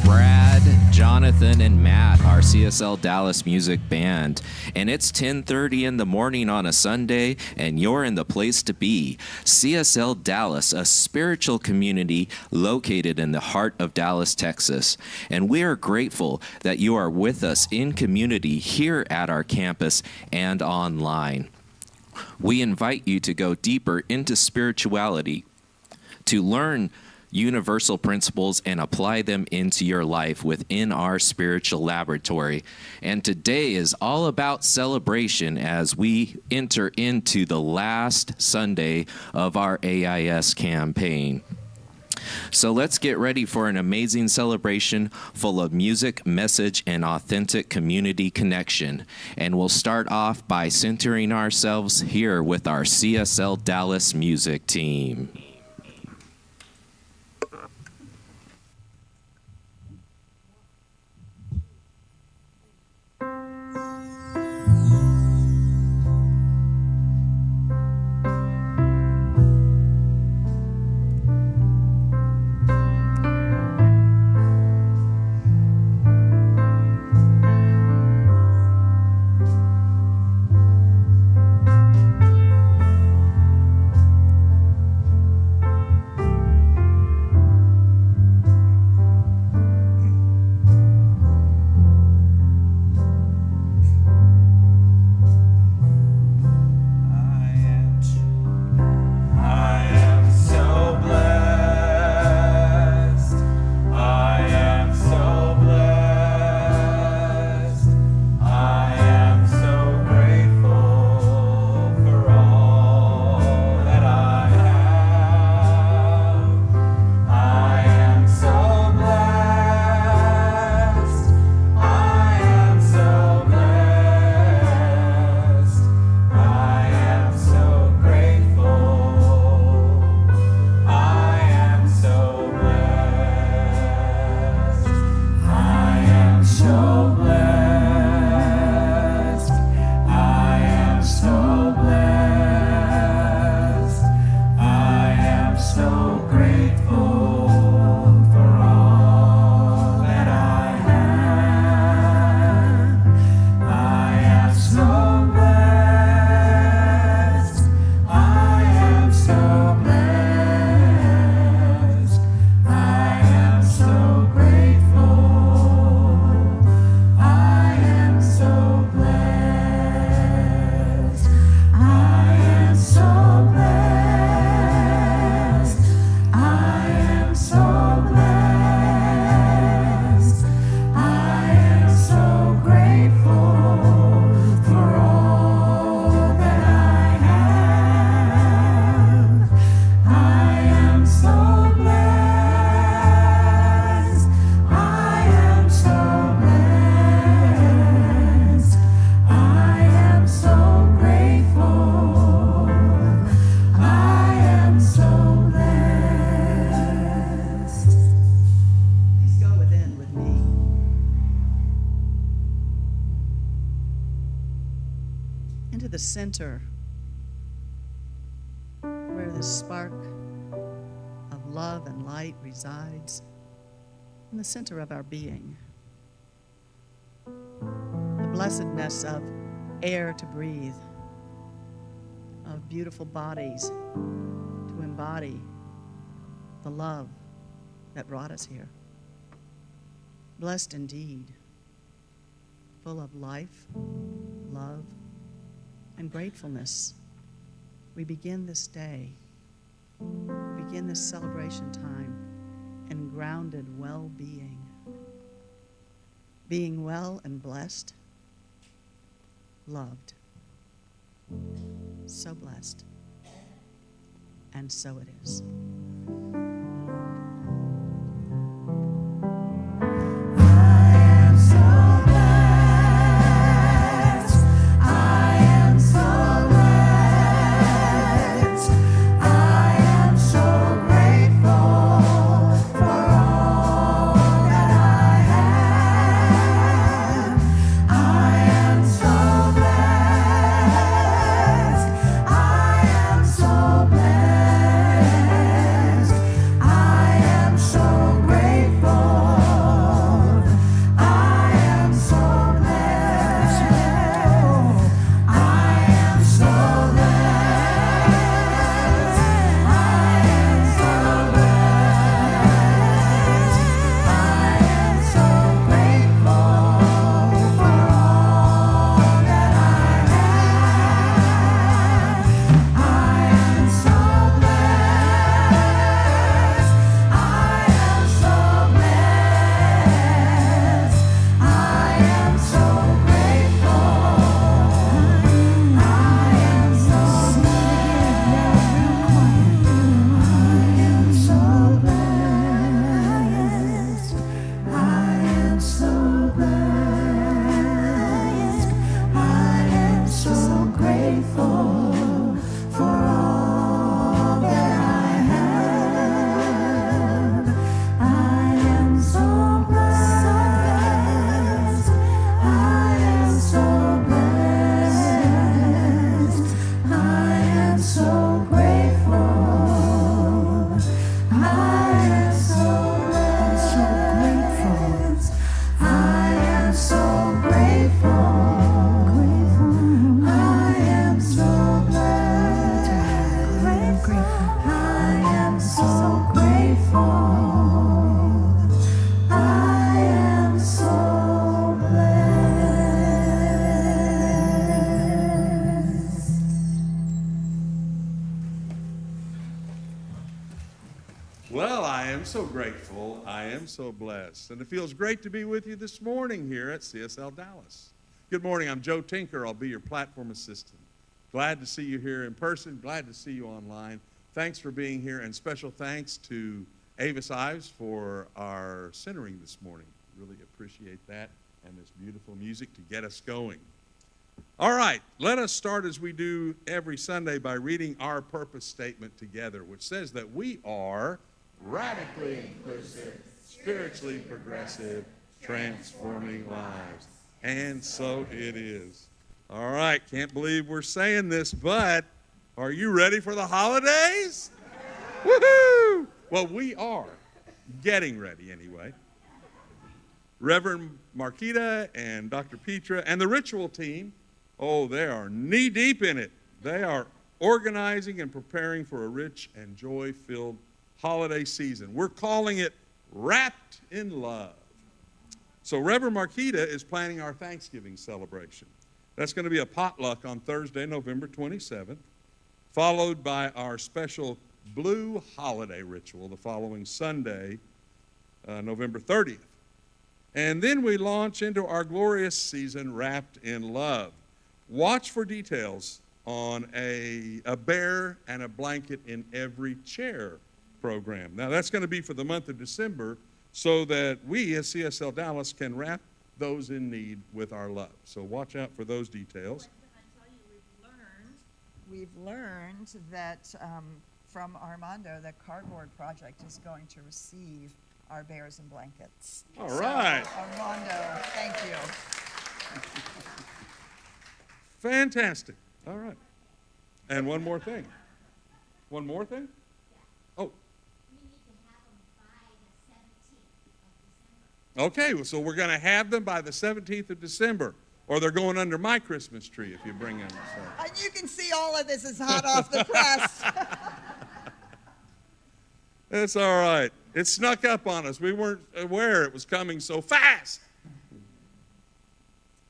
Brad, Jonathan, and Matt, our CSL Dallas music band. And it's 10:30 in the morning on a Sunday, and you're in the place to be. CSL Dallas, a spiritual community located in the heart of Dallas, Texas. And we are grateful that you are with us in community here at our campus and online. We invite you to go deeper into spirituality, to learn universal principles and apply them into your life within our spiritual laboratory. And today is all about celebration as we enter into the last Sunday of our AIS campaign. So let's get ready for an amazing celebration full of music, message, and authentic community connection. And we'll start off by centering ourselves here with our CSL Dallas music team. The center where the spark of love and light resides, in the center of our being. The blessedness of air to breathe, of beautiful bodies to embody the love that brought us here. Blessed indeed, full of life, love, and gratefulness, we begin this day, begin this celebration time in grounded well-being, being well and blessed, loved, so blessed, and so it is. I am so blessed. so grateful. I am so blessed. And it feels great to be with you this morning here at CSL Dallas. Good morning. I'm Joe Tinker. I'll be your platform assistant. Glad to see you here in person. Glad to see you online. Thanks for being here. And special thanks to Avis Ives for our centering this morning. Really appreciate that and this beautiful music to get us going. All right, let us start as we do every Sunday by reading our purpose statement together, which says that we are radically inclusive, spiritually progressive, transforming lives. And so it is. All right, can't believe we're saying this, but are you ready for the holidays? Woohoo! Well, we are getting ready anyway. Reverend Marquita and Dr. Petra and the ritual team, oh, they are knee-deep in it. They are organizing and preparing for a rich and joy-filled holiday season. We're calling it Wrapped in Love. So Reverend Marquita is planning our Thanksgiving celebration. That's going to be a potluck on Thursday, November 27th, followed by our special Blue Holiday ritual the following Sunday, November 30th. And then we launch into our glorious season, Wrapped in Love. Watch for details on a bear and a blanket in every chair program. Now, that's going to be for the month of December so that we, as CSL Dallas, can wrap those in need with our love. So watch out for those details. I tell you, we've learned that from Armando that Cardboard Project is going to receive our bears and blankets. All right. So, Armando, thank you. Fantastic. All right. And one more thing. One more thing? Oh. We need to have them by the 17th of December. Okay, so we're going to have them by the 17th of December, or they're going under my Christmas tree if you bring them. So. And you can see all of this is hot off the press. It's all right. It snuck up on us. We weren't aware it was coming so fast.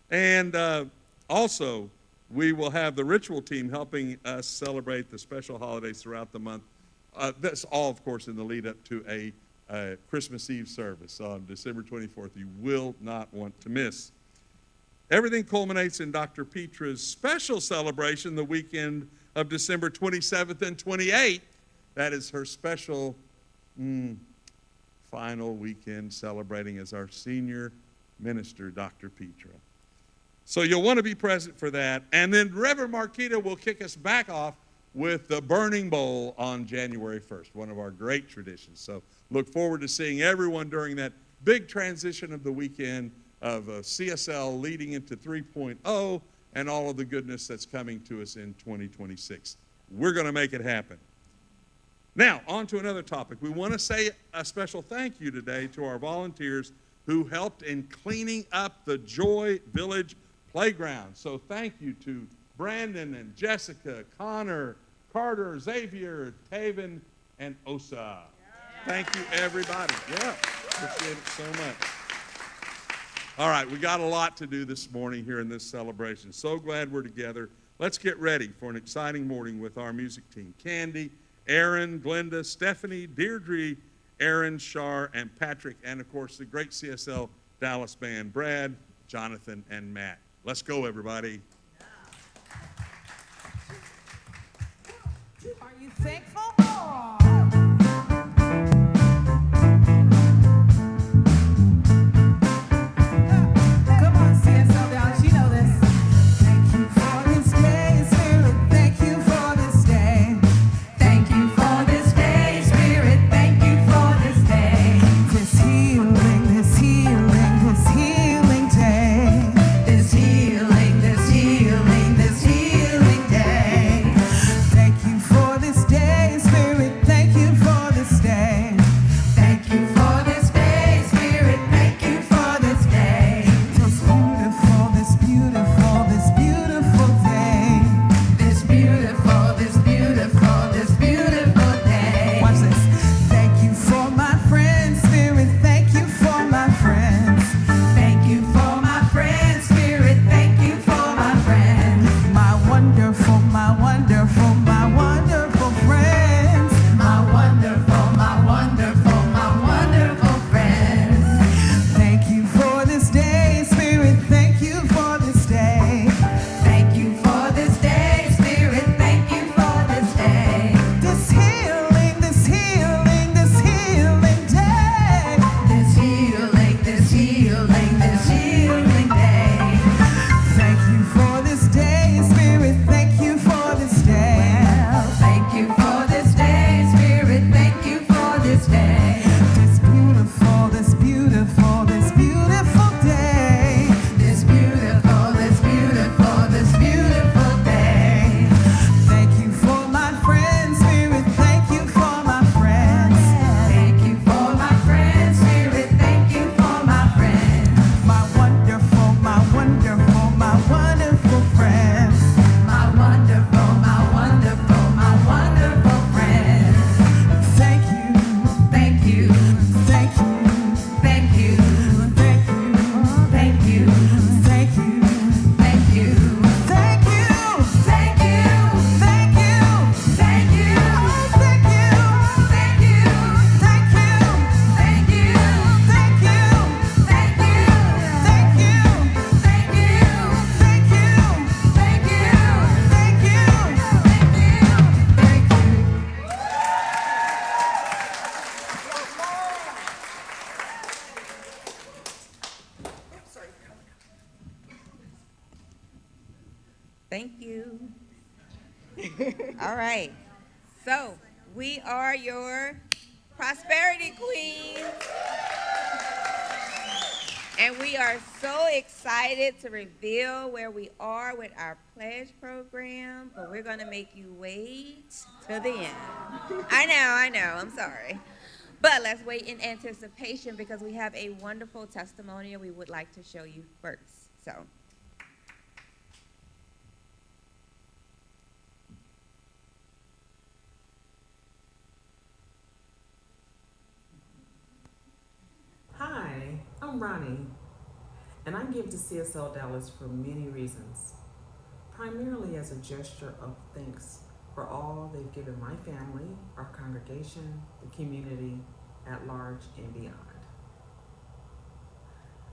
And also, we will have the ritual team helping us celebrate the special holidays throughout the month. That's all, of course, in the lead up to a Christmas Eve service on December 24th. You will not want to miss. Everything culminates in Dr. Petra's special celebration the weekend of December 27th and 28th. That is her special final weekend celebrating as our senior minister, Dr. Petra. So you'll want to be present for that. And then Reverend Marquita will kick us back off with the Burning Bowl on January 1st, one of our great traditions. So look forward to seeing everyone during that big transition of the weekend of CSL leading into 3.0 and all of the goodness that's coming to us in 2026. We're going to make it happen. Now, on to another topic. We want to say a special thank you today to our volunteers who helped in cleaning up the Joy Village playground. So thank you to Brandon and Jessica, Connor, Carter, Xavier, Taven, and Osa. Thank you, everybody. Yeah, appreciate it so much. All right, we got a lot to do this morning here in this celebration. So glad we're together. Let's get ready for an exciting morning with our music team. Candy, Aaron, Glenda, Stephanie, Deirdre, Aaron, Shar, and Patrick, and of course the great CSL Dallas band, Brad, Jonathan, and Matt. Let's go, everybody. Are you thankful? Come on, CSL Dallas, you know this. Thank you for this day, Spirit. Thank you for this day. Thank you for this day, Spirit. Thank you for this day. This healing, this healing, this healing day. This healing, this healing, this healing day. Thank you for this day, Spirit. Thank you. All right. So we are your prosperity queens. And we are so excited to reveal where we are with our pledge program, but we're going to make you wait till the end. I know, I'm sorry. But let's wait in anticipation because we have a wonderful testimonial we would like to show you first. So. Hi, I'm Ronnie, and I give to CSL Dallas for many reasons, primarily as a gesture of thanks for all they've given my family, our congregation, the community at large and beyond.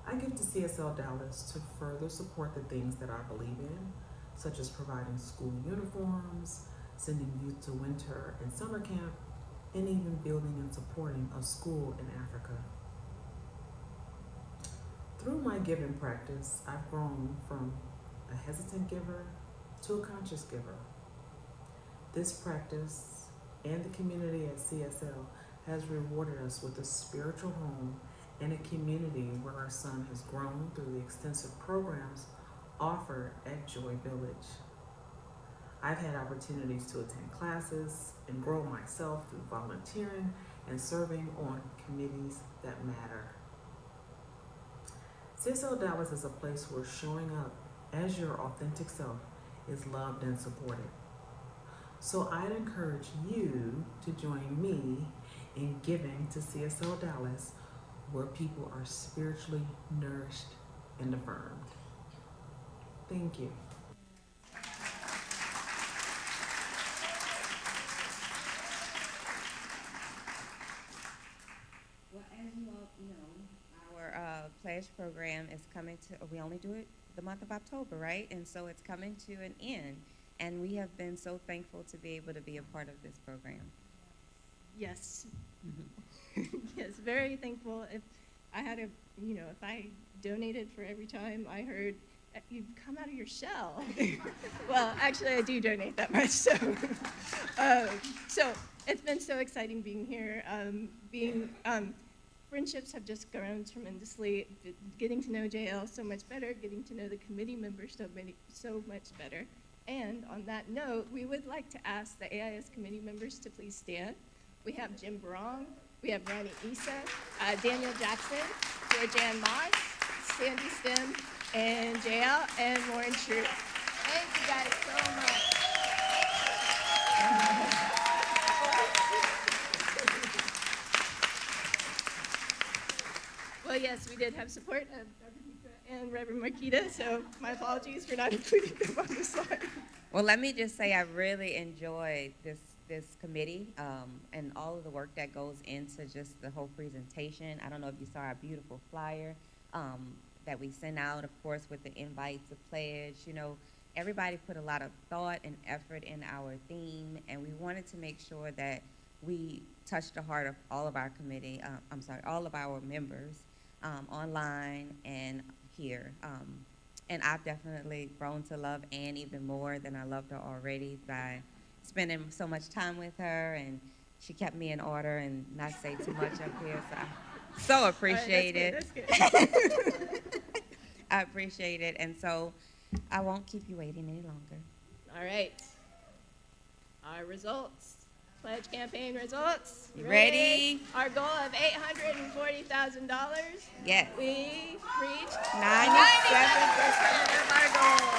I give to CSL Dallas to further support the things that I believe in, such as providing school uniforms, sending youth to winter and summer camp, and even building and supporting a school in Africa. Through my giving practice, I've grown from a hesitant giver to a conscious giver. This practice and the community at CSL has rewarded us with a spiritual home and a community where our son has grown through the extensive programs offered at Joy Village. I've had opportunities to attend classes and grow myself through volunteering and serving on committees that matter. CSL Dallas is a place where showing up as your authentic self is loved and supported. So I'd encourage you to join me in giving to CSL Dallas, where people are spiritually nourished and affirmed. Thank you. Well, as you all know, our pledge program is coming to, we only do it the month of October, right? And so it's coming to an end. And we have been so thankful to be able to be a part of this program. Yes. Yes, very thankful. If I had a, if I donated for every time I heard you've come out of your shell. Well, actually, I do donate that much. So, so it's been so exciting being here. Friendships have just grown tremendously. Getting to know JL so much better. Getting to know the committee members so much better. And on that note, we would like to ask the AIS committee members to please stand. We have Jim Barong, we have Ronnie Issa, Daniel Jackson, Georgianne Moss, Sandy Stem, and JL, and Lauren Shrew. Thank you guys so much. Well, yes, we did have support of Dr. Mika and Reverend Marquita, so my apologies for not including them on the slide. Well, let me just say I really enjoyed this committee and all of the work that goes into just the whole presentation. I don't know if you saw our beautiful flyer that we sent out, of course, with the invite to pledge. Everybody put a lot of thought and effort in our theme, and we wanted to make sure that we touched the heart of all of our committee, all of our members online and here. And I've definitely grown to love Ann even more than I loved her already by spending so much time with her, and she kept me in order and not say too much up here, so I so appreciate it. That's good. I appreciate it, and so I won't keep you waiting any longer. All right. Our results. Pledge campaign results. You ready? Our goal of $840,000. Yes. We reached 97% of our goal.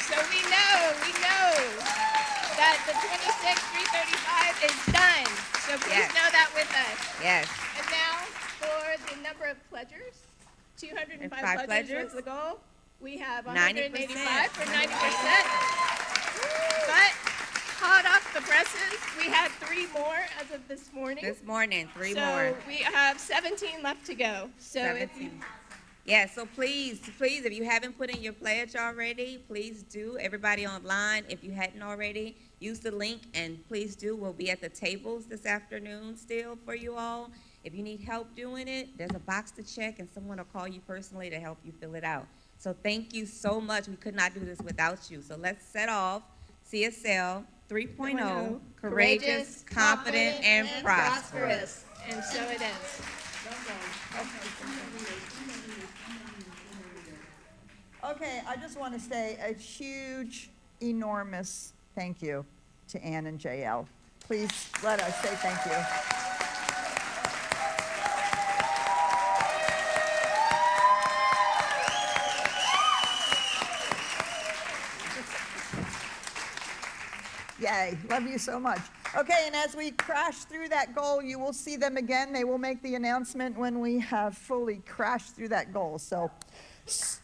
So we know that the 26,335 is done. So please Yes. know that with us. Yes. And now for the number of pledgers, 205 5 pledgers pledgers. was the goal. We have 90%. 185 for 90%. But hot off the presses, we had 3 more as of this morning. This morning, 3 so more. we have 17 left to go. So if 17. Yeah, so please, please, if you haven't put in your pledge already, please do. Everybody online, if you hadn't already, use the link and please do. We'll be at the tables this afternoon still for you all. If you need help doing it, there's a box to check and someone will call you personally to help you fill it out. So thank you so much. We could not do this without you. So let's set off CSL 3.0, courageous, confident, and prosperous. And so it is. Okay, I just want to say a huge, enormous thank you to Ann and JL. Please let us say thank you. Yay, love you so much. Okay, and as we crash through that goal, you will see them again. They will make the announcement when we have fully crashed through that goal. So,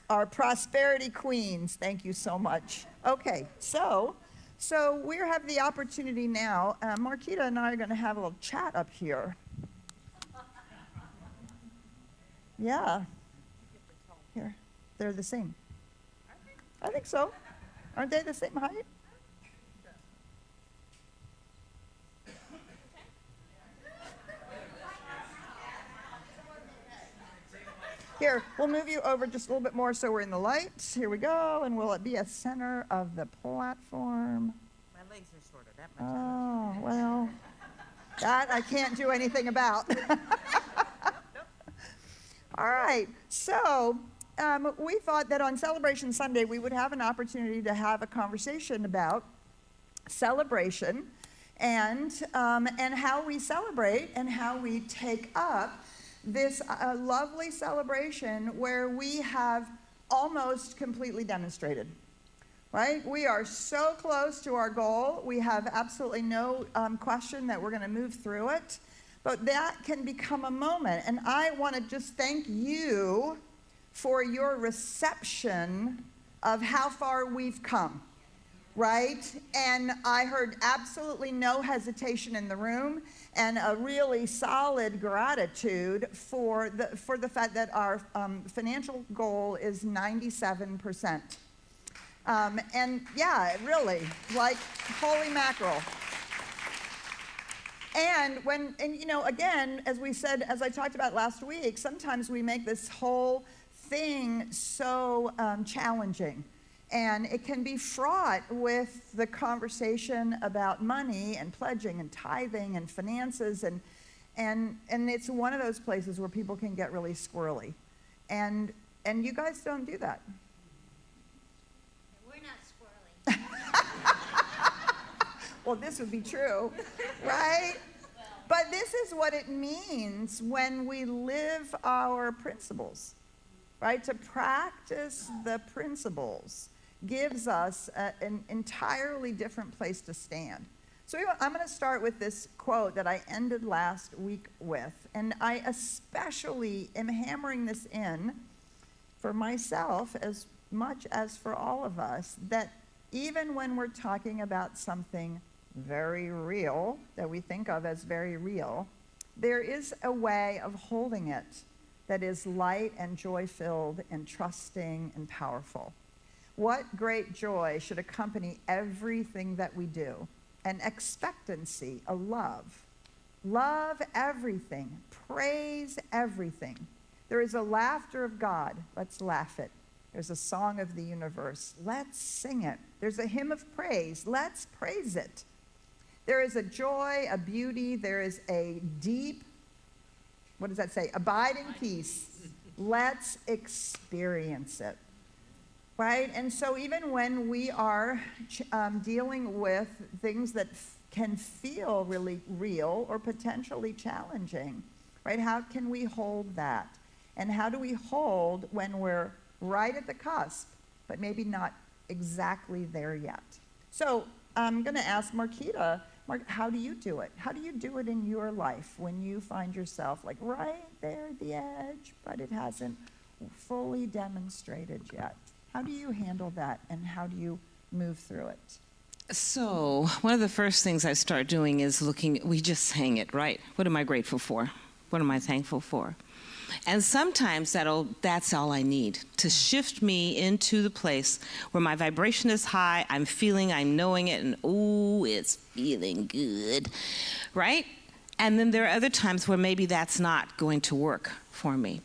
our prosperity queens, thank you so much. Okay, so we have the opportunity now. Marquita and I are going to have a little chat up here. Yeah. Here, they're the same. I think so. Aren't they the same height? Here, we'll move you over just a little bit more so we're in the lights. Here we go, and will it be a center of the platform? My legs are shorter, that much. Oh, well, that I can't do anything about. All right, so we thought that on Celebration Sunday we would have an opportunity to have a conversation about celebration and how we celebrate and how we take up this lovely celebration where we have almost completely demonstrated, right? We are so close to our goal. We have absolutely no question that we're going to move through it, but that can become a moment. And I want to just thank you for your reception of how far we've come, right? And I heard absolutely no hesitation in the room and a really solid gratitude for the fact that our financial goal is 97%. And yeah, really, like holy mackerel. And you know, again, as we said, as I talked about last week, sometimes we make this whole thing so challenging. And it can be fraught with the conversation about money and pledging and tithing and finances. And it's one of those places where people can get really squirrely. And you guys don't do that. We're not squirrely. Well, this would be true, right? But this is what it means when we live our principles, right? To practice the principles gives us an entirely different place to stand. So I'm going to start with this quote that I ended last week with, and I especially am hammering this in for myself as much as for all of us, that even when we're talking about something very real, that we think of as very real, there is a way of holding it that is light and joy-filled and trusting and powerful. What great joy should accompany everything that we do? An expectancy, a love. Love everything. Praise everything. There is a laughter of God. Let's laugh it. There's a song of the universe. Let's sing it. There's a hymn of praise. Let's praise it. There is a joy, a beauty. There is a deep, what does that say? Abiding peace. Let's experience it. Right? And so even when we are dealing with things that can feel really real or potentially challenging, right? How can we hold that? And how do we hold when we're right at the cusp, but maybe not exactly there yet? So I'm going to ask Marquita, how do you do it? How do you do it in your life when you find yourself like right there at the edge, but it hasn't fully demonstrated yet? How do you handle that, and how do you move through it? So one of the first things I start doing is looking, we just sang it, right? What am I grateful for? What am I thankful for? And sometimes that's all I need to shift me into the place where my vibration is high, I'm knowing it, and ooh, it's feeling good, right? And then there are other times where maybe that's not going to work for me.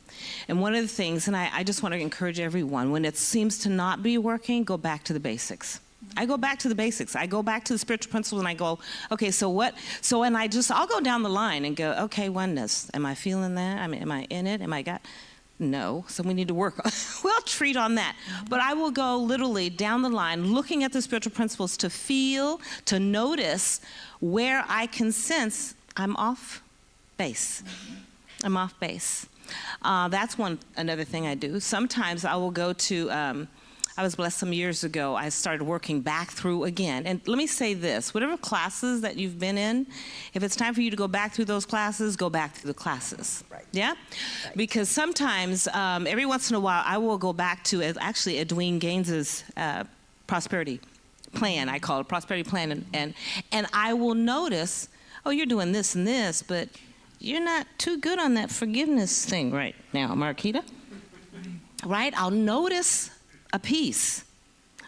And one of the things, and I just want to encourage everyone, when it seems to not be working, go back to the basics. I go back to the basics. I go back to the spiritual principles and I go, okay, so what? And I'll go down the line and go, okay, oneness. Am I feeling that? I mean, am I in it? No. So we need to work on, we'll treat on that. But I will go literally down the line looking at the spiritual principles to feel, to notice where I can sense I'm off base. I'm off base. That's another thing I do. Sometimes I will go to, I was blessed some years ago, I started working back through again. And let me say this, whatever classes that you've been in, if it's time for you to go back through those classes, go back through the classes. Right. Yeah? Right. Because sometimes, every once in a while, I will go back to, actually, Edwene Gaines's prosperity plan, I call it prosperity plan, and I will notice, oh, you're doing this and this, but you're not too good on that forgiveness thing right now, Marquita. Right? I'll notice a piece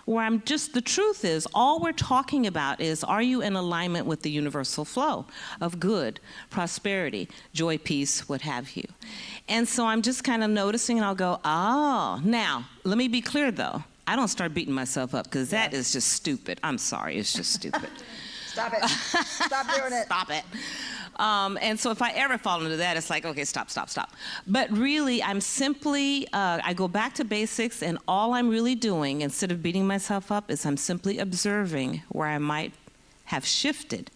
where the truth is, all we're talking about is, are you in alignment with the universal flow of good, prosperity, joy, peace, what have you? And so I'm just kind of noticing, and I'll go, oh. Now, let me be clear though, I don't start beating myself up, because that is just stupid. I'm sorry, it's just stupid. Stop it. Stop doing it. Stop it. And so if I ever fall into that, it's like, okay, stop. But really, I'm simply, I go back to basics, and all I'm really doing, instead of beating myself up, is I'm simply observing where I might have shifted.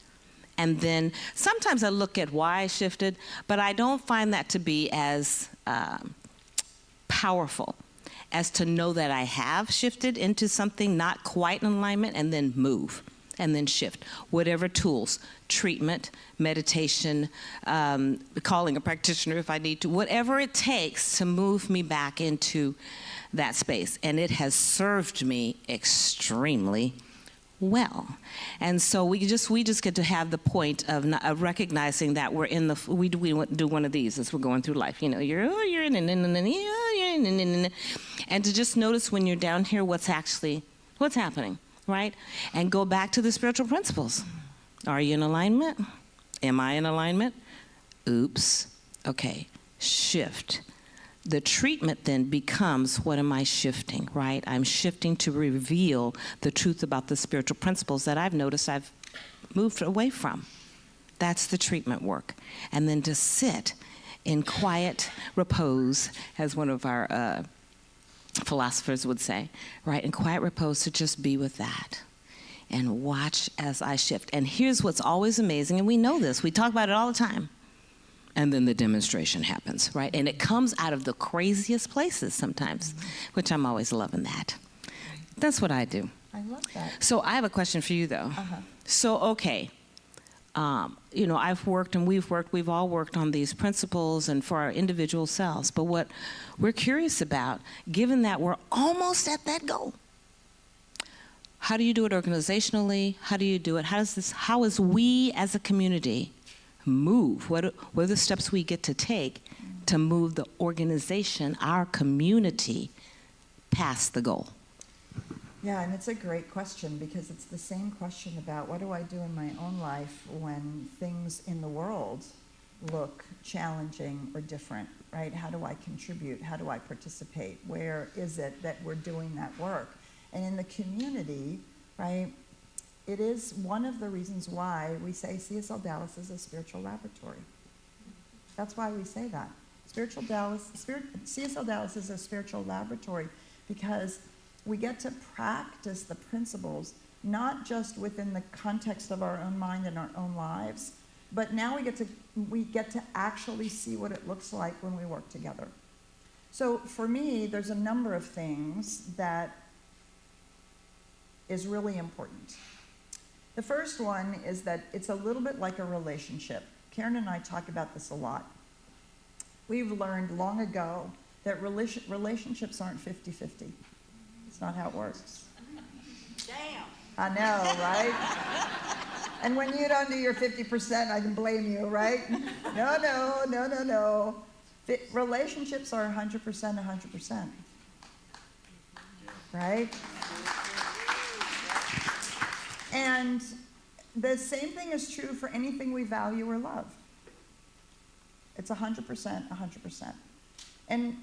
And then sometimes I look at why I shifted, but I don't find that to be as powerful as to know that I have shifted into something not quite in alignment, and then move. And then shift. Whatever tools, treatment, meditation, calling a practitioner if I need to, whatever it takes to move me back into that space. And it has served me extremely well. And so we just get to have the point of recognizing that we're in we do one of these as we're going through life. You know, you're in, and to just notice when you're down here what's happening. Right? And go back to the spiritual principles. Are you in alignment? Am I in alignment? Oops. Okay. Shift. The treatment then becomes, what am I shifting, right? I'm shifting to reveal the truth about the spiritual principles that I've noticed I've moved away from. That's the treatment work. And then to sit in quiet repose, as one of our philosophers would say, right? In quiet repose, to just be with that and watch as I shift. And here's what's always amazing, and we know this, we talk about it all the time. And then the demonstration happens, right? And it comes out of the craziest places sometimes, which I'm always loving that. That's what I do. I love that. So I have a question for you though. So, okay. You know, I've worked and we've all worked on these principles and for our individual selves. But what we're curious about, given that we're almost at that goal, how do you do it organizationally? How do you do it? How is we as a community move? What are the steps we get to take to move the organization, our community, past the goal? Yeah, and it's a great question, because it's the same question about what do I do in my own life when things in the world look challenging or different, right? How do I contribute? How do I participate? Where is it that we're doing that work? And in the community, right, it is one of the reasons why we say CSL Dallas is a spiritual laboratory. That's why we say that. CSL Dallas is a spiritual laboratory, because we get to practice the principles, not just within the context of our own mind and our own lives, but now we get to actually see what it looks like when we work together. So for me, there's a number of things that is really important. The first one is that it's a little bit like a relationship. Karen and I talk about this a lot. We've learned long ago that relationships aren't 50-50. It's not how it works. Damn. I know, right? And when you don't do your 50%, I can blame you, right? No. Relationships are 100%, 100%. Right? And the same thing is true for anything we value or love. It's 100%, 100%. And,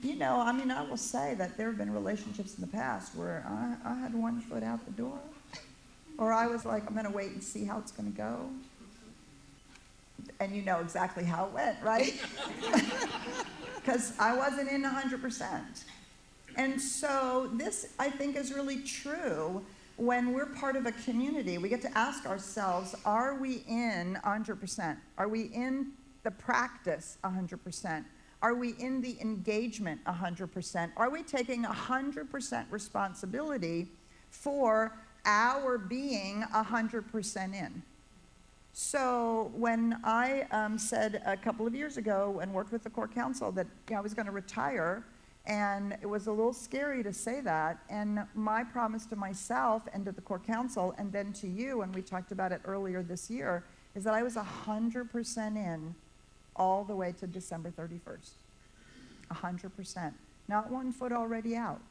I will say that there have been relationships in the past where I had one foot out the door. Or I was like, I'm going to wait and see how it's going to go. And you know exactly how it went, right? Because I wasn't in 100%. And so this, I think, is really true when we're part of a community. We get to ask ourselves, are we in 100%? Are we in the practice 100%? Are we in the engagement 100%? Are we taking 100% responsibility for our being 100% in? So when I said a couple of years ago and worked with the core council that I was going to retire, and it was a little scary to say that, and my promise to myself and to the core council and then to you, and we talked about it earlier this year, is that I was 100% in all the way to December 31st. 100%. Not one foot already out.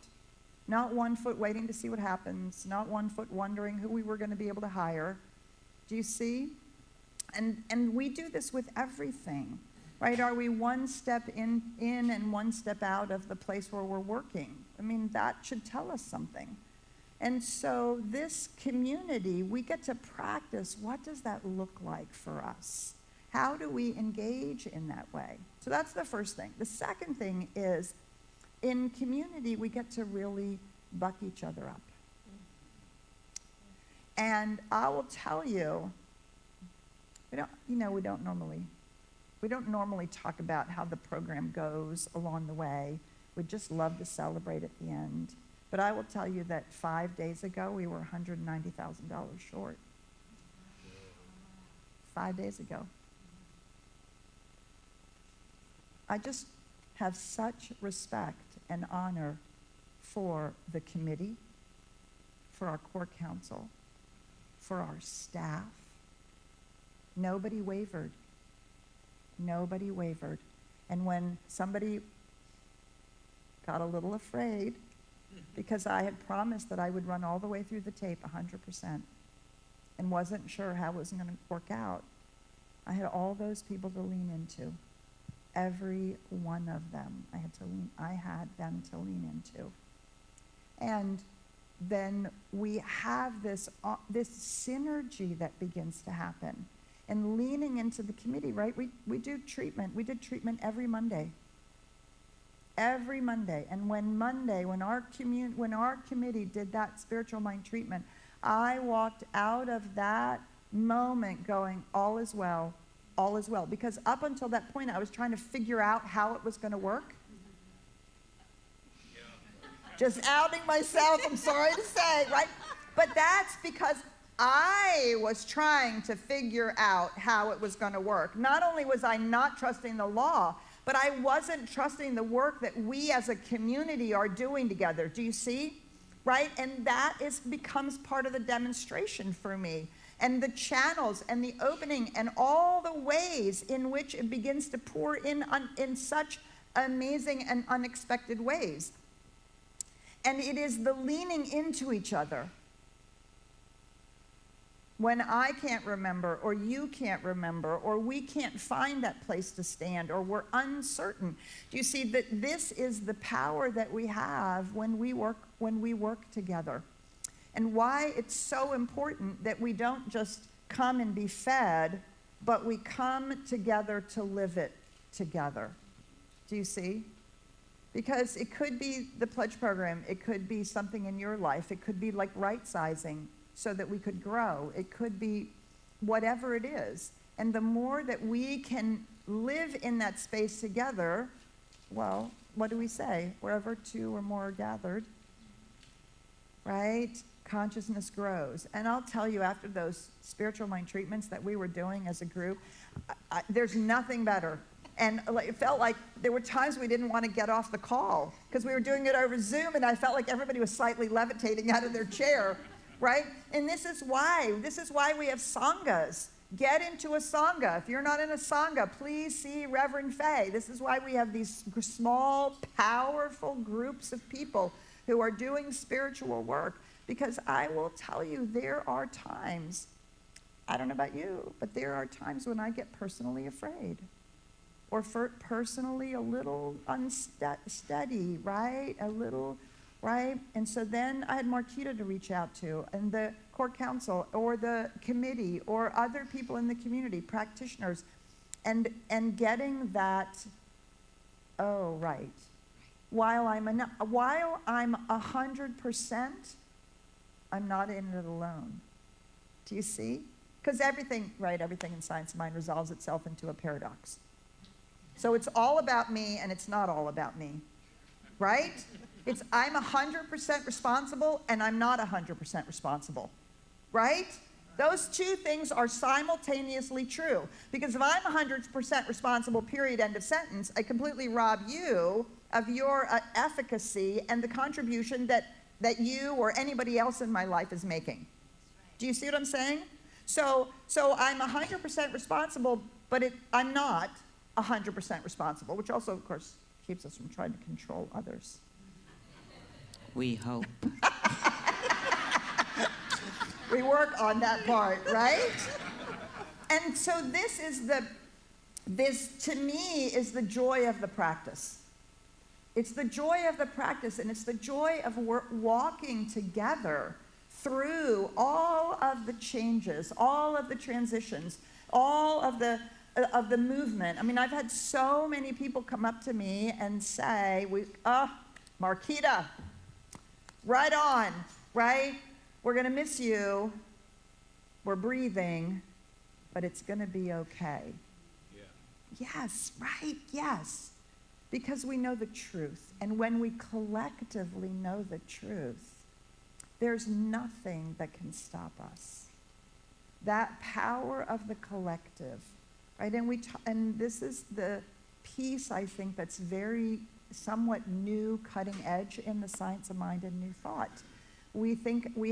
Not one foot waiting to see what happens. Not one foot wondering who we were going to be able to hire. Do you see? And we do this with everything, right? Are we one step in and one step out of the place where we're working? I mean, that should tell us something. And so this community, we get to practice, what does that look like for us? How do we engage in that way? So that's the first thing. The second thing is, in community, we get to really buck each other up. And I will tell you, we don't normally talk about how the program goes along the way. We'd just love to celebrate at the end. But I will tell you that 5 days ago, we were $190,000 short. 5 days ago. I just have such respect and honor for the committee, for our core council, for our staff. Nobody wavered. Nobody wavered. And when somebody got a little afraid, because I had promised that I would run all the way through the tape 100% and wasn't sure how it was going to work out, I had all those people to lean into. Every one of them I had them to lean into. And then we have this synergy that begins to happen. And leaning into the committee, right? We do treatment. We did treatment every Monday. Every Monday. And when our committee did that spiritual mind treatment, I walked out of that moment going, all is well, all is well. Because up until that point, I was trying to figure out how it was going to work. Just outing myself, I'm sorry to say, right? But that's because I was trying to figure out how it was going to work. Not only was I not trusting the law, but I wasn't trusting the work that we as a community are doing together. Do you see? Right? And that becomes part of the demonstration for me. And the channels and the opening and all the ways in which it begins to pour in such amazing and unexpected ways. And it is the leaning into each other. When I can't remember, or you can't remember, or we can't find that place to stand, or we're uncertain. Do you see that this is the power that we have when we work together? And why it's so important that we don't just come and be fed, but we come together to live it together. Do you see? Because it could be the pledge program, it could be something in your life, it could be like right-sizing so that we could grow. It could be whatever it is. And the more that we can live in that space together, well, what do we say? Wherever two or more are gathered, right? Consciousness grows. And I'll tell you, after those spiritual mind treatments that we were doing as a group, there's nothing better. And it felt like there were times we didn't want to get off the call because we were doing it over Zoom, and I felt like everybody was slightly levitating out of their chair. right? And this is why we have sanghas. Get into a sangha. If you're not in a sangha, please see Reverend Faye. This is why we have these small, powerful groups of people who are doing spiritual work. Because I will tell you, there are times, I don't know about you, but there are times when I get personally afraid. Or personally a little unsteady, right? A little, right? And so then I had Marquita to reach out to, and the court counsel, or the committee, or other people in the community, practitioners, and getting that, oh, right. While I'm 100%, I'm not in it alone. Do you see? Because everything in science of mind resolves itself into a paradox. So it's all about me, and it's not all about me, right? It's I'm 100% responsible, and I'm not 100% responsible, right? Those two things are simultaneously true. Because if I'm 100% responsible, period, end of sentence, I completely rob you of your efficacy and the contribution that you or anybody else in my life is making. Do you see what I'm saying? So I'm 100% responsible, but I'm not 100% responsible, which also, of course, keeps us from trying to control others. We hope. We work on that part, right? And so this to me is the joy of the practice. It's the joy of the practice, and it's the joy of walking together through all of the changes, all of the transitions, all of the movement. I mean, I've had so many people come up to me and say, Marquita, right on, right? We're going to miss you. We're breathing, but it's going to be okay. Yeah. Yes, right, yes. Because we know the truth. And when we collectively know the truth, there's nothing that can stop us. That power of the collective, right? And this is the piece, I think, that's very somewhat new, cutting edge in the science of mind and new thought. We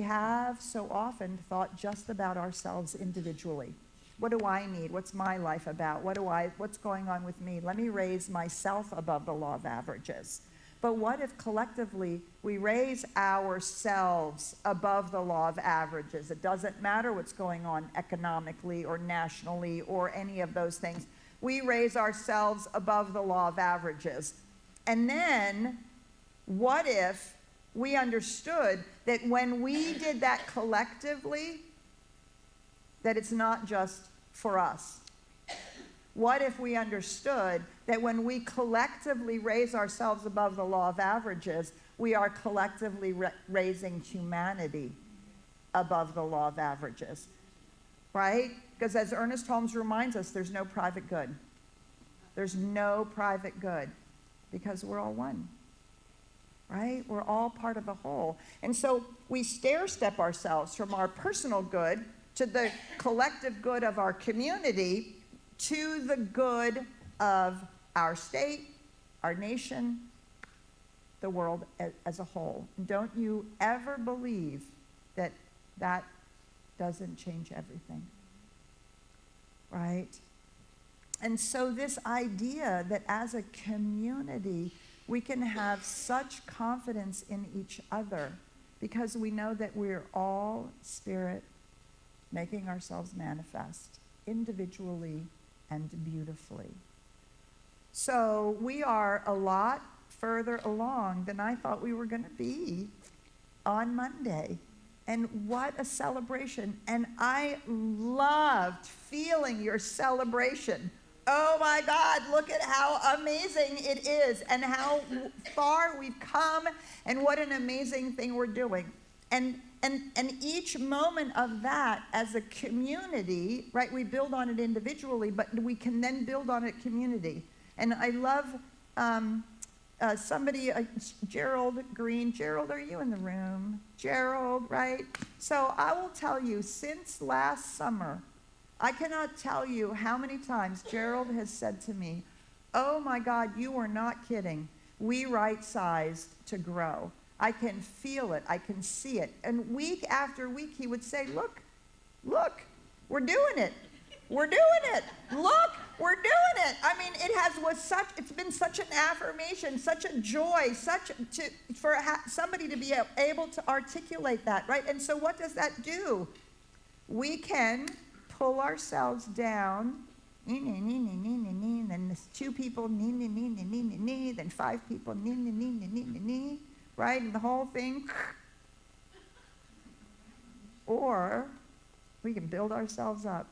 have so often thought just about ourselves individually. What do I need? What's my life about? What's going on with me? Let me raise myself above the law of averages. But what if collectively we raise ourselves above the law of averages? It doesn't matter what's going on economically or nationally or any of those things. We raise ourselves above the law of averages. And then what if we understood that when we did that collectively, that it's not just for us? What if we understood that when we collectively raise ourselves above the law of averages, we are collectively raising humanity above the law of averages, right? Because as Ernest Holmes reminds us, there's no private good. There's no private good because we're all one, right? We're all part of a whole. And so we stair-step ourselves from our personal good to the collective good of our community, to the good of our state, our nation, the world as a whole. And don't you ever believe that that doesn't change everything, right? And so this idea that as a community, we can have such confidence in each other because we know that we're all spirit making ourselves manifest individually and beautifully. So we are a lot further along than I thought we were going to be on Monday. And what a celebration. And I loved feeling your celebration. Oh my God, look at how amazing it is and how far we've come and what an amazing thing we're doing. And each moment of that as a community, right, we build on it individually, but we can then build on it community. And I love Gerald Green. Gerald, are you in the room? Gerald, right? So I will tell you, since last summer, I cannot tell you how many times Gerald has said to me, oh my God, you are not kidding. We right-sized to grow. I can feel it. I can see it. And week after week, he would say, look, we're doing it. We're doing it. Look, we're doing it. I mean, it's been such an affirmation, such a joy, for somebody to be able to articulate that, right? And so what does that do? We can pull ourselves down, then there's 2 people, then 5 people, right? And the whole thing. Or we can build ourselves up.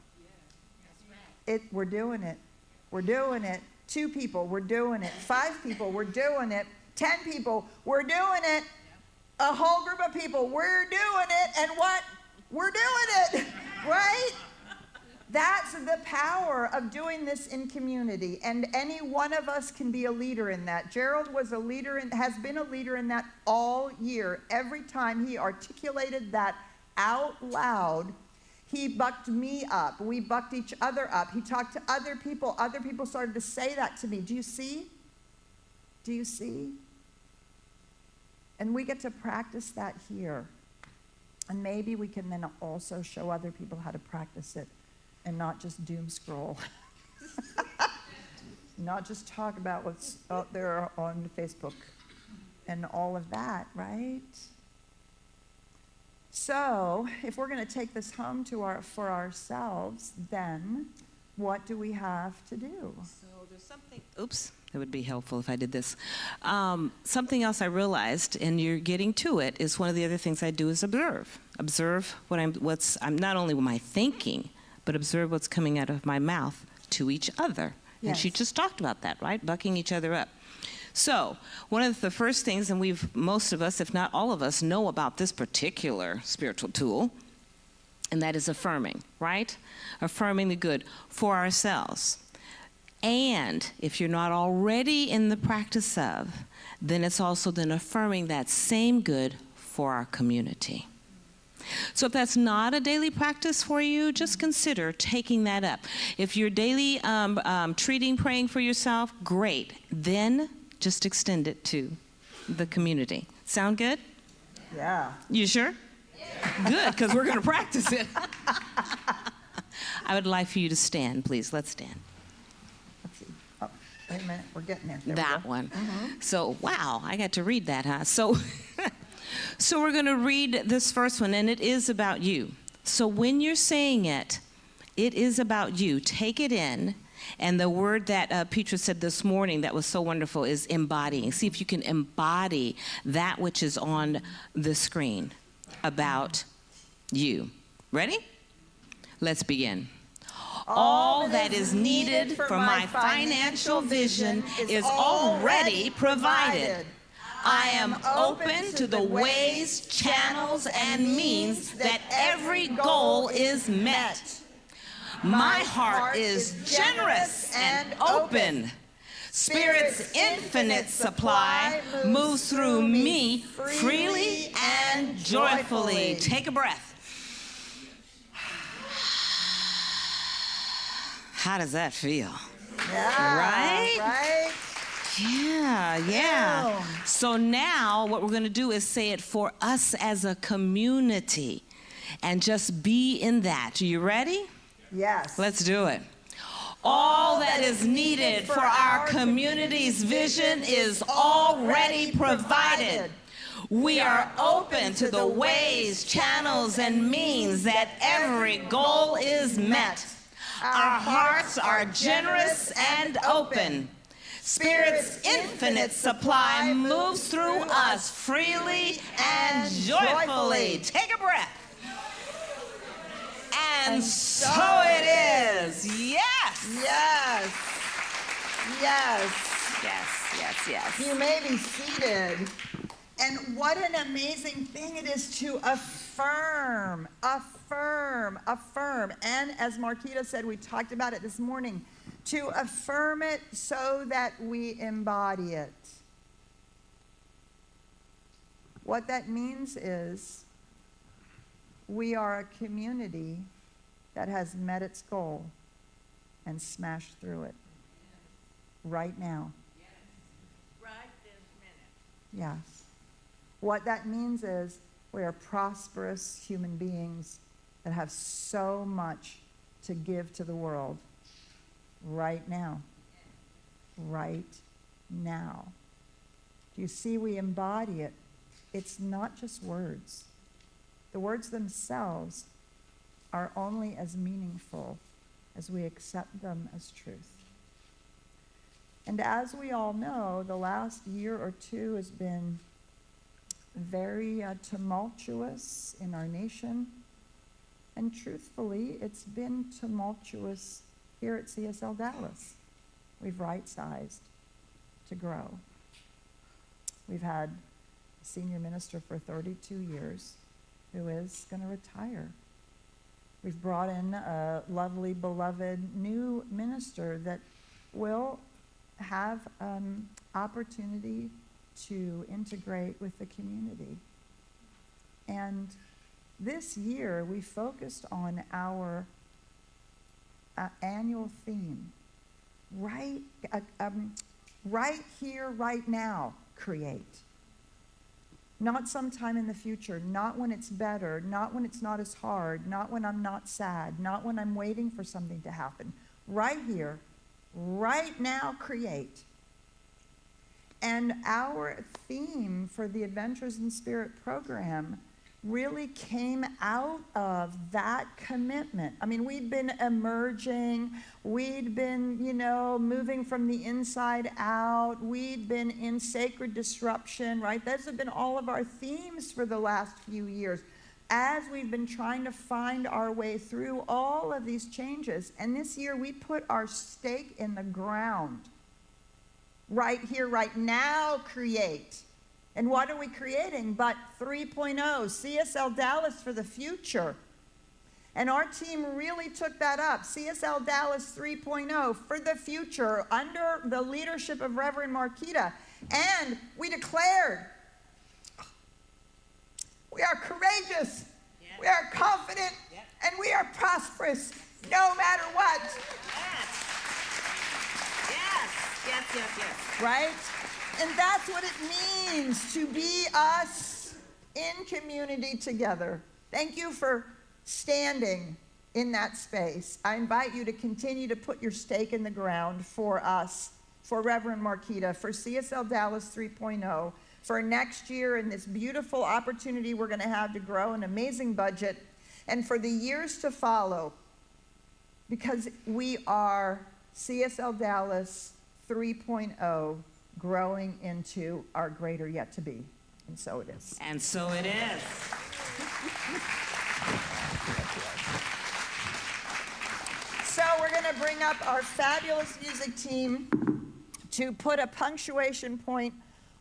We're doing it. We're doing it. 2 people, we're doing it. 5 people, we're doing it. 10 people, we're doing it. A whole group of people, we're doing it. And what? We're doing it, right? That's the power of doing this in community. And any one of us can be a leader in that. Gerald was a leader and has been a leader in that all year. Every time he articulated that out loud, he bucked me up. We bucked each other up. He talked to other people. Other people started to say that to me. Do you see? Do you see? And we get to practice that here. And maybe we can then also show other people how to practice it and not just doom scroll. Not just talk about what's out there on Facebook and all of that, right? So, if we're going to take this home for ourselves, then what do we have to do? So there's something, oops, it would be helpful if I did this. Something else I realized, and you're getting to it, is one of the other things I do is observe. Observe I'm not only my thinking, but observe what's coming out of my mouth to each other. Yes. And she just talked about that, right? Bucking each other up. So, one of the first things, and most of us, if not all of us, know about this particular spiritual tool, and that is affirming, right? Affirming the good for ourselves. And if you're not already in the practice of, then it's also then affirming that same good for our community. So if that's not a daily practice for you, just consider taking that up. If you're daily treating, praying for yourself, great. Then just extend it to the community. Sound good? Yeah. You sure? Yeah. Good, because we're going to practice it. I would like for you to stand, please. Let's stand. Let's see. Oh, wait a minute. We're getting there. There That we go. one. Mm-hmm. So, wow, I got to read that, huh? So we're going to read this first one, and it is about you. So when you're saying it, it is about you. Take it in. And the word that Petra said this morning that was so wonderful is embodying. See if you can embody that which is on the screen about you. Ready? Let's begin. All that is needed for my financial vision is already provided. I am open to the ways, channels, and means that every goal is met. My heart is generous and open. Spirit's infinite supply moves through me freely and joyfully. Take a breath. How does that feel? Yeah, Right? Right? Yeah. So now what we're going to do is say it for us as a community and just be in that. Are you ready? Yes. Let's do it. All that is needed for our community's vision is already provided. We are open to the ways, channels, and means that every goal is met. Our hearts are generous and open. Spirit's infinite supply moves through us freely and joyfully. Take a breath. And so it is. Yes. Yes. Yes. Yes. You may be seated. And what an amazing thing it is to affirm. And as Marquita said, we talked about it this morning, to affirm it so that we embody it. What that means is we are a community that has met its goal and smashed through it right now. Right this minute. Yes. What that means is we are prosperous human beings that have so much to give to the world right now. Right now. Do you see we embody it? It's not just words. The words themselves are only as meaningful as we accept them as truth. And as we all know, the last year or two has been very tumultuous in our nation. And truthfully, it's been tumultuous here at CSL Dallas. We've right-sized to grow. We've had a senior minister for 32 years who is going to retire. We've brought in a lovely, beloved new minister that will have opportunity to integrate with the community. And this year, we focused on our annual theme, right here, right now, create. Not sometime in the future, not when it's better, not when it's not as hard, not when I'm not sad, not when I'm waiting for something to happen. Right here, right now, create. And our theme for the Adventures in Spirit program really came out of that commitment. I mean, we'd been emerging, we'd been, moving from the inside out, we'd been in sacred disruption, right? Those have been all of our themes for the last few years as we've been trying to find our way through all of these changes. And this year we put our stake in the ground. Right here, right now, create. And what are we creating but 3.0, CSL Dallas for the future? And our team really took that up, CSL Dallas 3.0 for the future under the leadership of Reverend Marquita. And we declared, we are courageous, we are confident, and we are prosperous no matter what. Yes. Right? And that's what it means to be us in community together. Thank you for standing in that space. I invite you to continue to put your stake in the ground for us, for Reverend Marquita, for CSL Dallas 3.0, for next year and this beautiful opportunity we're going to have to grow an amazing budget, and for the years to follow, because we are CSL Dallas 3.0 growing into our greater yet to be. And so it is. And so it is. So we're going to bring up our fabulous music team to put a punctuation point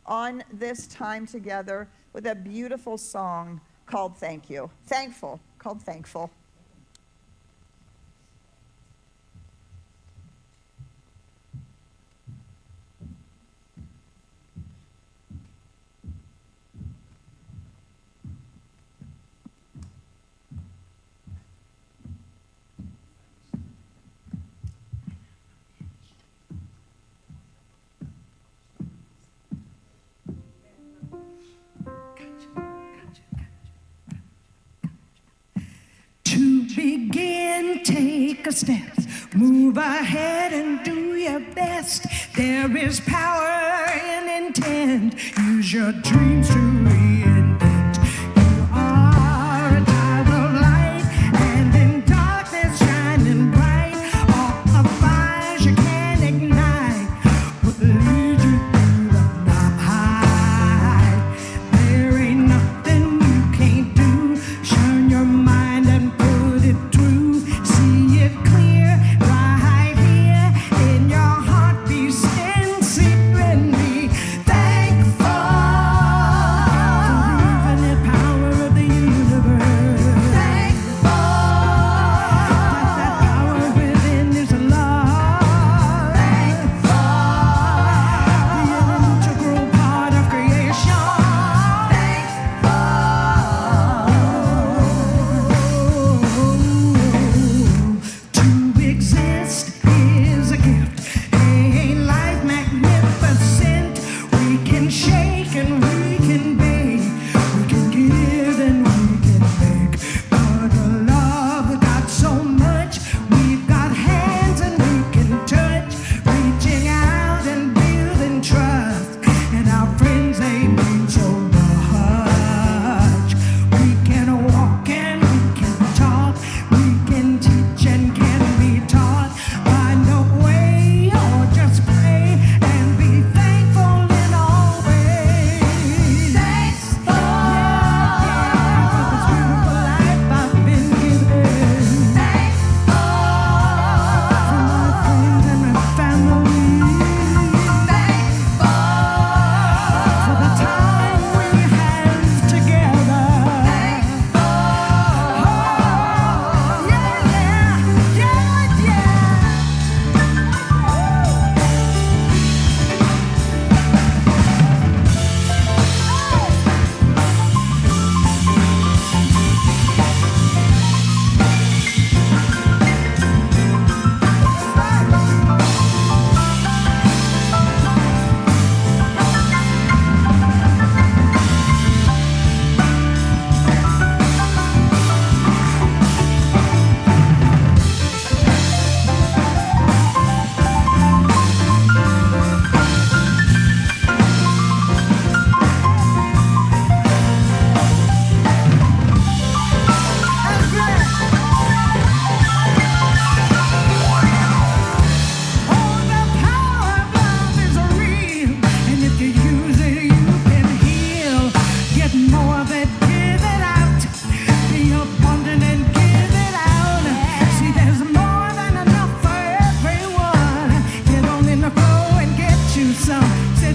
on this time together with a beautiful song called Thank You. Thankful, called Thankful. Begin, take a step, move ahead and do your best. There is power in intent. Use your dreams to reinvent. You are a child of light, and in darkness shining bright. All the fires you can ignite will lead you through the night. There ain't nothing you can't do. Shine your mind and see it clear right here in your heart. Be sincere and be thankful.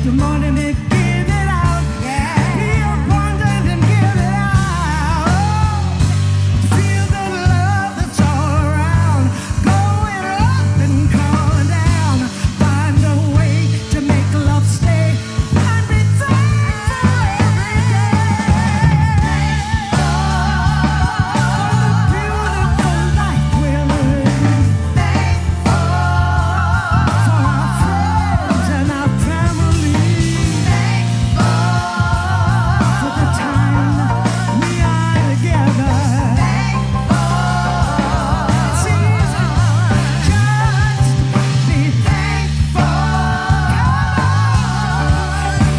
the money to give it out. Be abundant and give it out. To feel the love that's all around, going up and coming down. Find a way to make love stay and be thankful every day. For the beautiful life we're living. Thankful for our friends and our family. Thankful for the time we are together. It's easy just be thankful.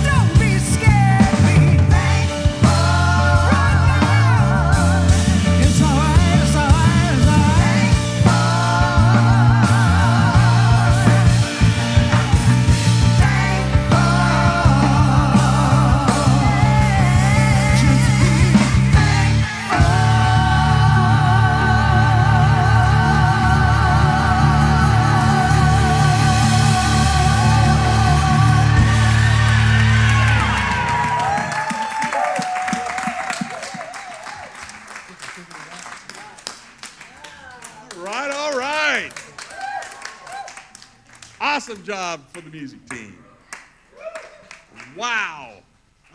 Don't be scared, be thankful right now. It's alright, it's alright, it's alright. Just be All right. Awesome job for the music team. Wow.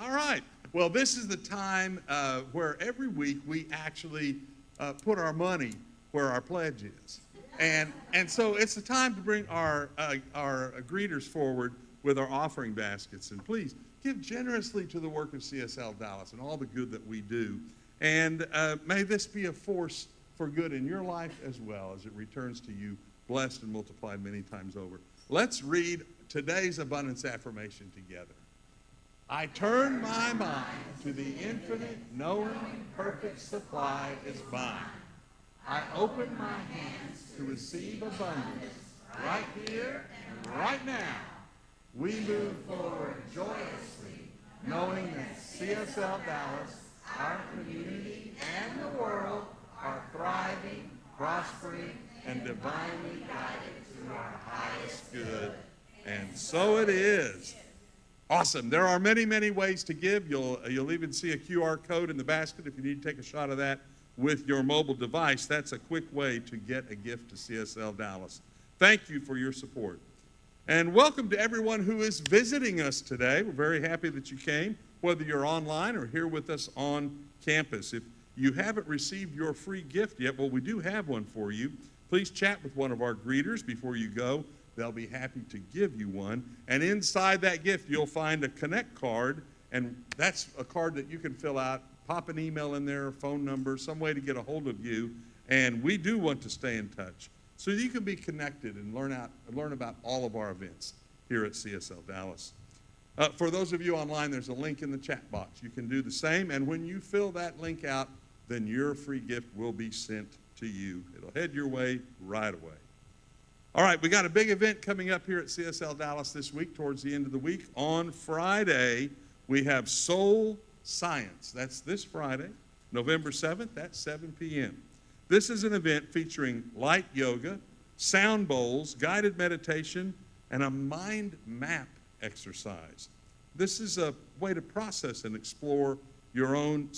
All right. Well, this is the time where every week we actually put our money where our pledge is. And so it's the time to bring our greeters forward with our offering baskets. And please give generously to the work of CSL Dallas and all the good that we do. And may this be a force for good in your life as well as it returns to you, blessed and multiplied many times over. Let's read today's abundance affirmation together. I turn my mind to the infinite, knowing, perfect supply is mine. I open my hands to receive abundance right here and right now. We move forward joyously, knowing that CSL Dallas, our community, and the world are thriving, prospering, and divinely guided to our highest good. And so it is. Awesome. There are many, many ways to give. You'll even see a QR code in the basket if you need to take a shot of that with your mobile device. That's a quick way to get a gift to CSL Dallas. Thank you for your support. And welcome to everyone who is visiting us today. We're very happy that you came, whether you're online or here with us on campus. If you haven't received your free gift yet, well, we do have one for you. Please chat with one of our greeters before you go. They'll be happy to give you one. And inside that gift, you'll find a Connect card, and that's a card that you can fill out, pop an email in there, phone number, some way to get a hold of you. And we do want to stay in touch so you can be connected and learn about all of our events here at CSL Dallas. For those of you online, there's a link in the chat box. You can do the same, and when you fill that link out, then your free gift will be sent to you. It'll head your way right away. All right, we got a big event coming up here at CSL Dallas this week, towards the end of the week. On Friday, we have Soul Science. That's this Friday, November 7th at 7 p.m. This is an event featuring light yoga, sound bowls, guided meditation, and a mind map exercise. This is a way to process and explore your own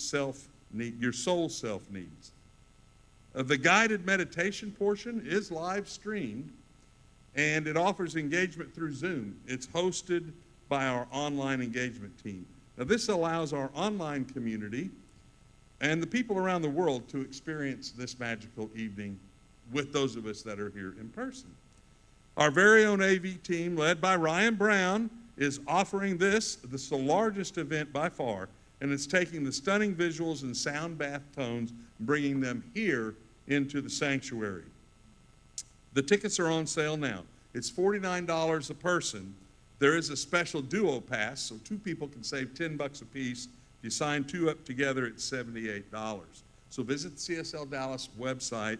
your soul self needs. The guided meditation portion is live streamed, and it offers engagement through Zoom. It's hosted by our online engagement team. Now, this allows our online community and the people around the world to experience this magical evening with those of us that are here in person. Our very own AV team, led by Ryan Brown, is offering this. This is the largest event by far, and it's taking the stunning visuals and sound bath tones, bringing them here into the sanctuary. The tickets are on sale now. It's $49 a person. There is a special duo pass, so two people can save $10 a piece. If you sign two up together, it's $78. So visit the CSL Dallas website,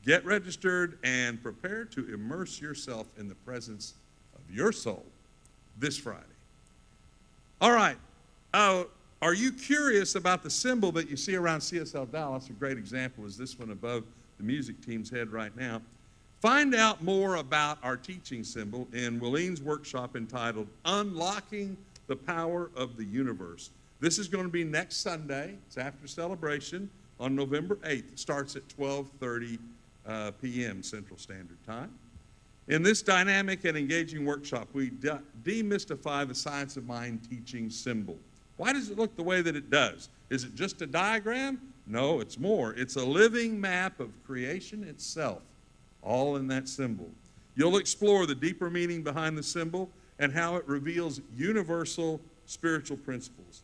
get registered, and prepare to immerse yourself in the presence of your soul this Friday. All right. Are you curious about the symbol that you see around CSL Dallas? A great example is this one above the music team's head right now. Find out more about our teaching symbol in Wileen's workshop entitled Unlocking the Power of the Universe. This is going to be next Sunday. It's after celebration on November 8th. It starts at 12:30 p.m. Central Standard Time. In this dynamic and engaging workshop, we demystify the science of mind teaching symbol. Why does it look the way that it does? Is it just a diagram? No, it's more. It's a living map of creation itself, all in that symbol. You'll explore the deeper meaning behind the symbol and how it reveals universal spiritual principles.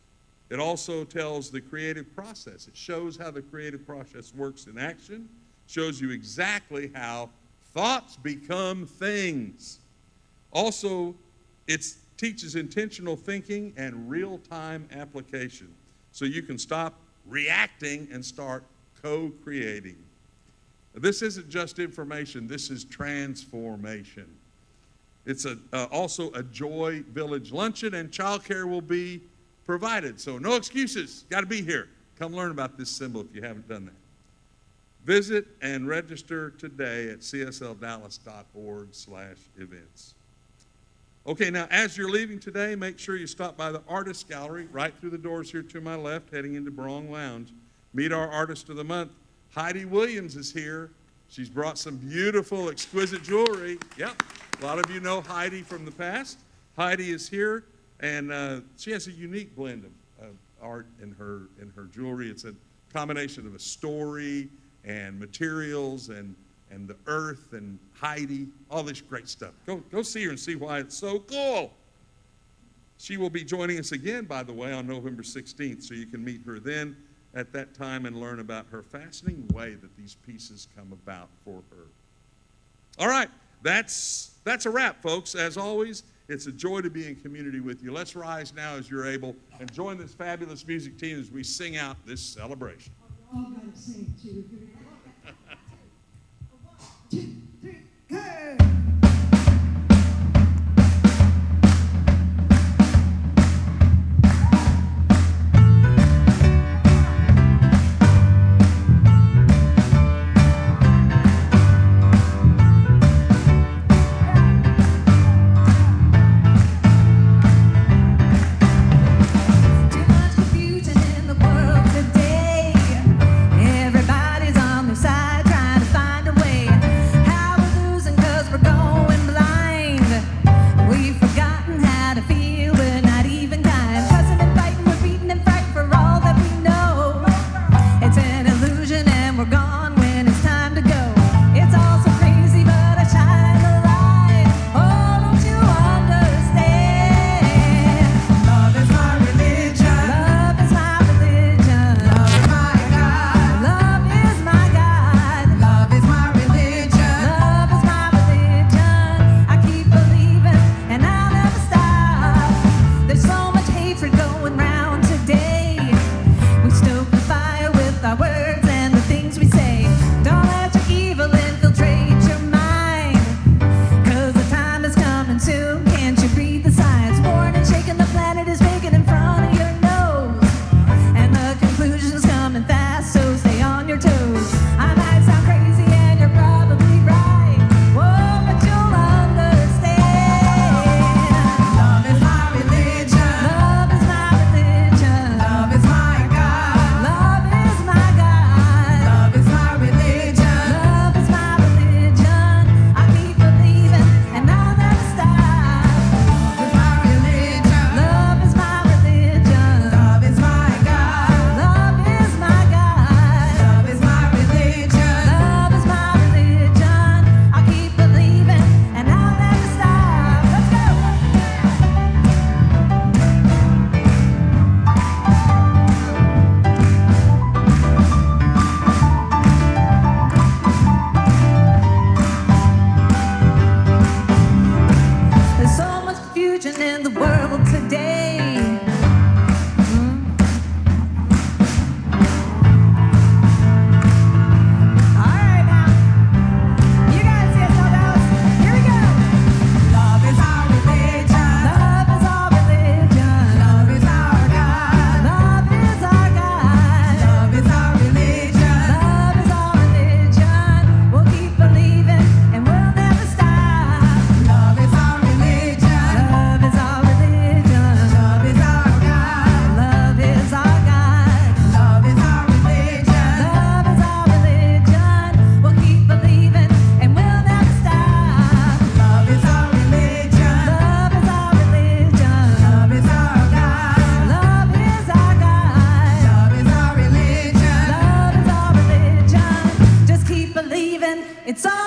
It also tells the creative process. It shows how the creative process works in action, shows you exactly how thoughts become things. Also, it teaches intentional thinking and real-time application, so you can stop reacting and start co-creating. This isn't just information, this is transformation. It's also a Joy Village luncheon, and childcare will be provided. So no excuses, got to be here. Come learn about this symbol if you haven't done that. Visit and register today at CSLDALLAS.org/events. Okay, now as you're leaving today, make sure you stop by the Artist Gallery right through the doors here to my left, heading into Barong Lounge. Meet our Artist of the Month. Heidi Williams is here. She's brought some beautiful, exquisite jewelry. Yep, a lot of you know Heidi from the past. Heidi is here, and she has a unique blend of art in her jewelry. It's a combination of a story and materials and the earth and Heidi, all this great stuff. Go see her and see why it's so cool. She will be joining us again, by the way, on November 16th, so you can meet her then at that time and learn about her fascinating way that these pieces come about for her. All right, that's a wrap, folks. As always, it's a joy to be in community with you. Let's rise now as you're able and join this fabulous music team as we sing out this celebration. All gotta sing too. 1, 2, 3, go! Everybody's on their side trying to find a way. How we're losing 'cause we're going blind. We've forgotten how to feel, we're not even kind. Cussing and fighting, we're beating and fighting for all that we know. It's an illusion and we're gone when it's time to go. It's all so crazy, but I shine a light. Oh, don't you understand? Love is my religion. Love is my religion. Love is my God. Love is my God. Love is my religion. Love is my religion. I keep believing and I'll never stop. There's so much hatred going round today. We stoke the fire with our words and the things we say. Don't let your evil infiltrate your mind, 'cause the time is coming soon. Can't you read the signs? Warning, shaking the planet is making in front of your nose. And the conclusion's coming fast, so stay on your toes. I might sound crazy and you're probably right. Whoa, but you'll understand. Love is my religion. Love is my religion. Love is my God. Love is my God. Love is my religion. Love is my religion. I keep believing and I'll never stop. Love is my religion. Love is my religion. Love is my God. Love is my God. Love is my religion. Love is my religion. I keep believing and I'll never stop. Let's go. There's so much confusion in the world today. All right now, you guys see us all out. Here we go. Love is our religion. Love is our religion. Love is our God. Love is our God. Love is our religion. Love is our religion. We'll keep believing and we'll it's all